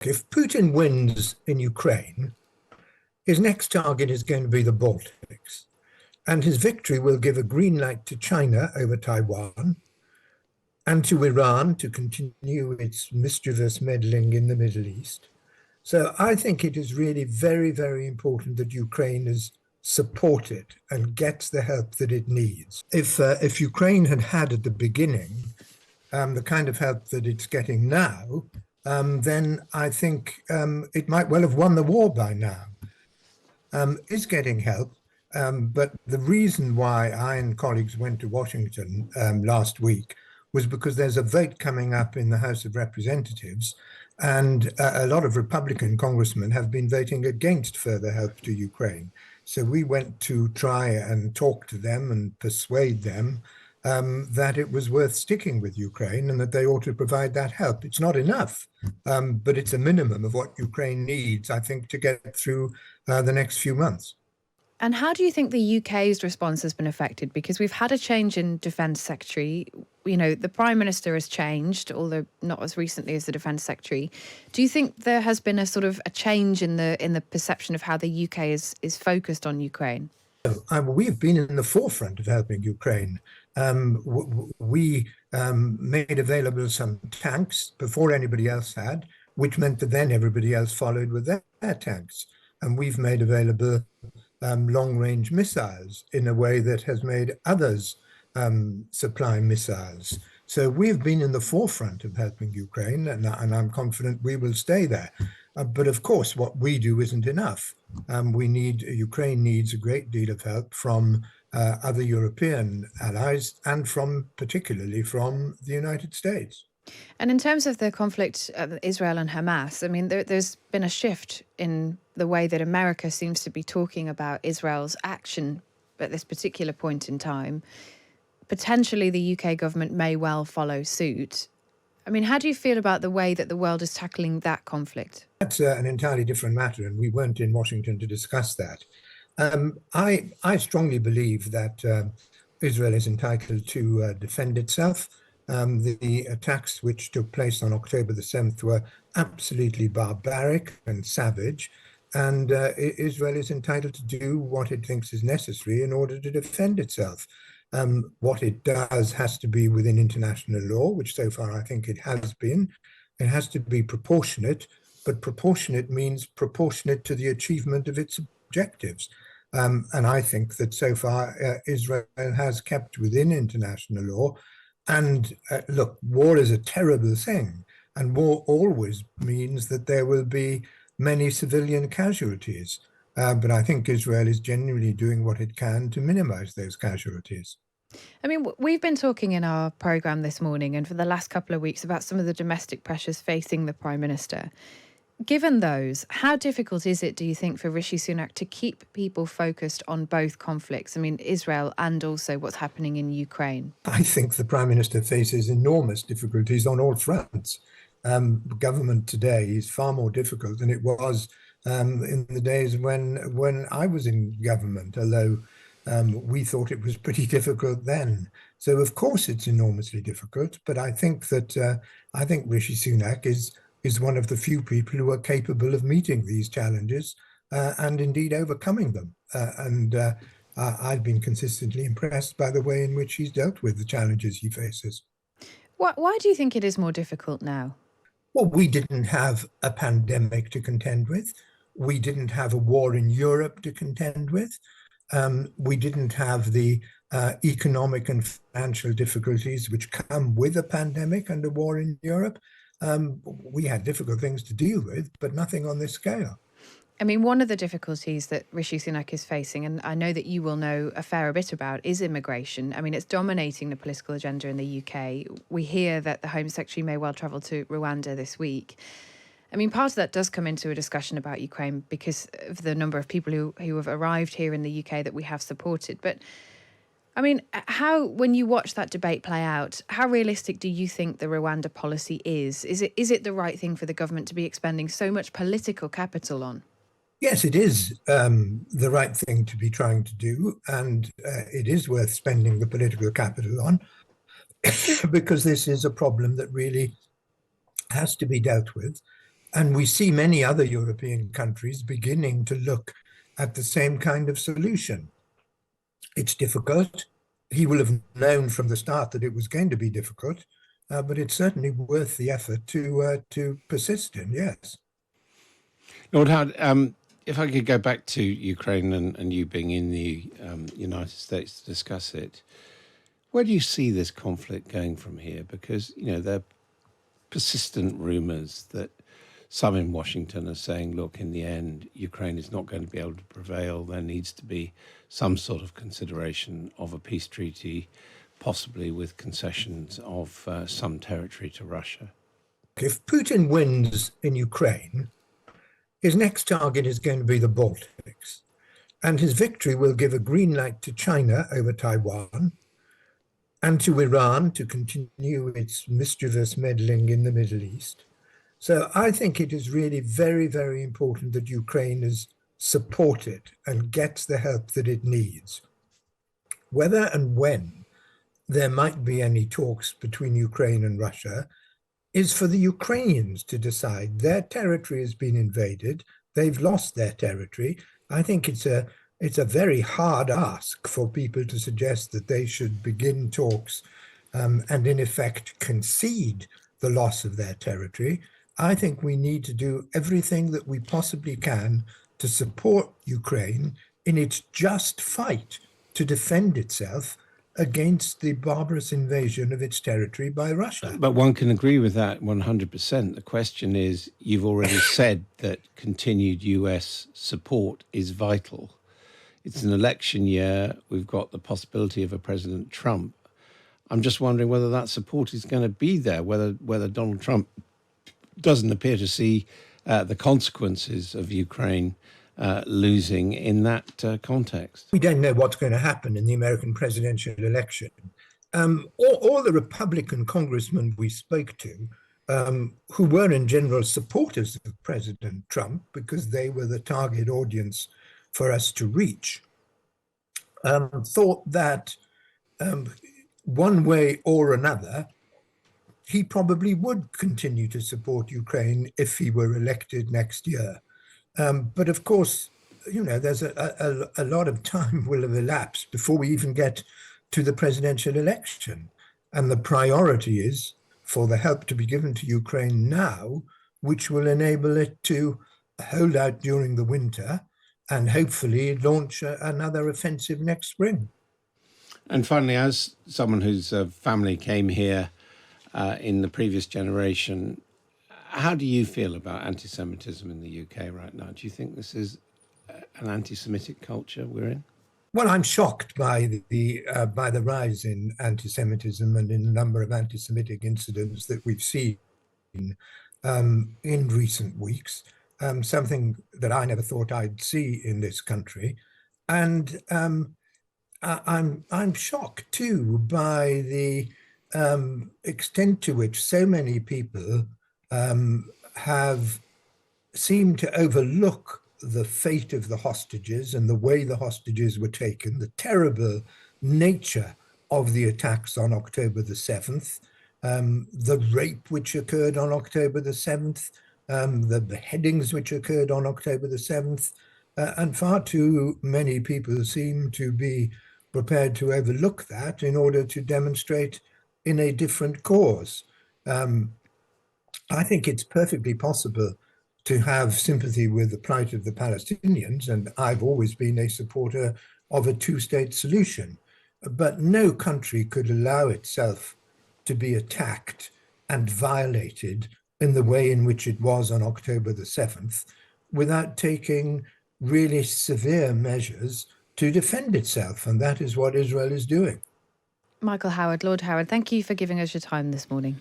if Putin wins in Ukraine, his next target is going to be the Baltics. And his victory will give a green light to China over Taiwan and to Iran to continue its mischievous meddling in the Middle East. So I think it is really very, very important that Ukraine is supported and gets the help that it needs. If Ukraine had had at the beginning the kind of help that it's getting now, then I think it might well have won the war by now. Is getting help, but the reason why I and colleagues went to Washington last week was because there's a vote coming up in the House of Representatives, and a lot of Republican congressmen have been voting against further help to Ukraine. So we went to try and talk to them and persuade them that it was worth sticking with Ukraine and that they ought to provide that help. It's not enough, but it's a minimum of what Ukraine needs, I think, to get through the next few months. And how do you think the UK's response has been affected? Because we've had a change in Defence Secretary. You know, the Prime Minister has changed, although not as recently as the Defence Secretary. Do you think there has been a sort of a change in the perception of how the UK is focused on Ukraine? We've been in the forefront of helping Ukraine. We made available some tanks before anybody else had, which meant that then everybody else followed with their tanks. And we've made available long-range missiles in a way that has made others supply missiles. So we've been in the forefront of helping Ukraine, and I'm confident we will stay there. But of course, what we do isn't enough. Ukraine needs a great deal of help from other European allies and particularly from the United States. And in terms of the conflict, Israel and Hamas, I mean, there's been a shift in the way that America seems to be talking about Israel's action at this particular point in time. Potentially, the UK government may well follow suit. I mean, how do you feel about the way that the world is tackling that conflict? That's an entirely different matter, and we weren't in Washington to discuss that. I strongly believe that Israel is entitled to defend itself. The attacks which took place on October the 7th were absolutely barbaric and savage, and Israel is entitled to do what it thinks is necessary in order to defend itself. What it does has to be within international law, which so far I think it has been. It has to be proportionate, but proportionate means proportionate to the achievement of its objectives. And I think that so far Israel has kept within international law. And look, war is a terrible thing, and war always means that there will be many civilian casualties. But I think Israel is genuinely doing what it can to minimize those casualties. I mean, we've been talking in our programme this morning and for the last couple of weeks about some of the domestic pressures facing the Prime Minister. Given those, how difficult is it, do you think, for Rishi Sunak to keep people focused on both conflicts? I mean, Israel and also what's happening in Ukraine? I think the Prime Minister faces enormous difficulties on all fronts. Government today is far more difficult than it was in the days when I was in government, although we thought it was pretty difficult then. So, of course, it's enormously difficult. But I think that I think Rishi Sunak is one of the few people who are capable of meeting these challenges and indeed overcoming them. I've been consistently impressed by the way in which he's dealt with the challenges he faces. Why do you think it is more difficult now? Well, we didn't have a pandemic to contend with. We didn't have a war in Europe to contend with. We didn't have the economic and financial difficulties which come with a pandemic and a war in Europe. We had difficult things to deal with, but nothing on this scale. I mean, one of the difficulties that Rishi Sunak is facing, and I know that you will know a fair bit about, is immigration. I mean, it's dominating the political agenda in the UK. We hear that the Home Secretary may well travel to Rwanda this week. I mean, part of that does come into a discussion about Ukraine because of the number of people who have arrived here in the UK that we have supported. But I mean, when you watch that debate play out, how realistic do you think the Rwanda policy is? Is it the right thing for the government to be expending so much political capital on? Yes, it is the right thing to be trying to do, and it is worth spending the political capital on because this is a problem that really has to be dealt with. And we see many other European countries beginning to look at the same kind of solution. It's difficult. He will have known from the start that it was going to be difficult, but it's certainly worth the effort to persist in, yes. Lord Howard, if I could go back to Ukraine and you being in the United States to discuss it, where do you see this conflict going from here? Because, there are persistent rumours that some in Washington are saying, look, in the end, Ukraine is not going to be able to prevail. There needs to be some sort of consideration of a peace treaty, possibly with concessions of some territory to Russia. If Putin wins in Ukraine, his next target is going to be the Baltics. And his victory will give a green light to China over Taiwan and to Iran to continue its mischievous meddling in the Middle East. So I think it is really very, very important that Ukraine is supported and gets the help that it needs. Whether and when there might be any talks between Ukraine and Russia is for the Ukrainians to decide. Their territory has been invaded. They've lost their territory. I think it's a very hard ask for people to suggest that they should begin talks and in effect concede the loss of their territory. I think we need to do everything that we possibly can to support Ukraine in its just fight to defend itself against the barbarous invasion of its territory by Russia. But one can agree with that 100%. The question is, you've already said that continued US support is vital. It's an election year. We've got the possibility of a President Trump. I'm just wondering whether that support is going to be there, whether Donald Trump doesn't appear to see the consequences of Ukraine losing in that context. We don't know what's going to happen in the American presidential election. All the Republican congressmen we spoke to, who were in general supporters of President Trump because they were the target audience for us to reach, thought that one way or another, he probably would continue to support Ukraine if he were elected next year. But of course, there's a lot of time will have elapsed before we even get to the presidential election. And the priority is for the help to be given to Ukraine now, which will enable it to hold out during the winter and hopefully launch another offensive next spring. And finally, as someone whose family came here in the previous generation, how do you feel about anti-Semitism in the UK right now? Do you think this is an anti-Semitic culture we're in? Well, I'm shocked by the rise in anti-Semitism and in the number of anti-Semitic incidents that we've seen in recent weeks. Something that I never thought I'd see in this country, and I'm shocked too by the extent to which so many people have seemed to overlook the fate of the hostages and the way the hostages were taken, the terrible nature of the attacks on October the 7th, the rape which occurred on October the 7th, the beheadings which occurred on October the 7th, and far too many people seem to be prepared to overlook that in order to demonstrate in a different cause. I think it's perfectly possible to have sympathy with the plight of the Palestinians, and I've always been a supporter of a two-state solution. But no country could allow itself to be attacked and violated in the way in which it was on October the 7th without taking really severe measures to defend itself. And that is what Israel is doing. Michael Howard, Lord Howard, thank you for giving us your time this morning.